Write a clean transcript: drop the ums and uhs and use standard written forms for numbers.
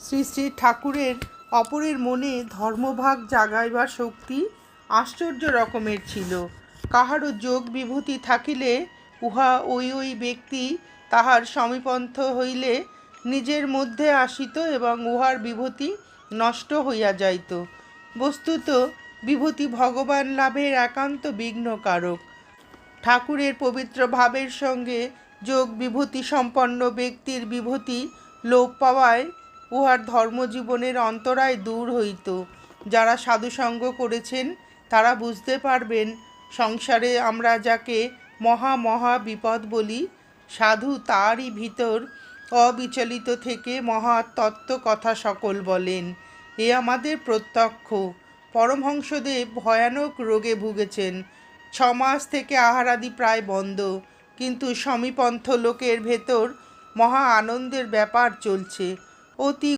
শ্রী শ্রী ঠাকুরের অপরের মনে ধর্মভাগ জাগাইবার শক্তি আশ্চর্য রকমের ছিল। কাহারও যোগ বিভূতি থাকিলে উহা ওই ওই ব্যক্তি তাহার সমীপন্থ হইলে নিজের মধ্যে আসিত এবং উহার বিভূতি নষ্ট হইয়া যাইত। বস্তুত বিভূতি ভগবান লাভের একান্ত বিঘ্নকারক। ঠাকুরের পবিত্র ভাবের সঙ্গে যোগ বিভূতি সম্পন্ন ব্যক্তির বিভূতি লোপ পাওয়ায় উহার ধর্মজীবনের অন্তরায় দূর হইত। যারা সাধুসঙ্গ করেছেন তারা বুঝতে পারবেন, সংসারে আমরা যাকে মহা মহা বিপদ বলি, সাধু তারই ভিতর অবিচলিত থেকে মহা তত্ত্ব কথা সকল বলেন। এ আমাদের প্রত্যক্ষ। পরমহংসদেব ভয়ানক রোগে ভুগেছেন। 6 মাস থেকে আহারাদি প্রায় বন্ধ, কিন্তু সমীপন্থ লোকের ভেতর মহা আনন্দের ব্যাপার চলছে। অতি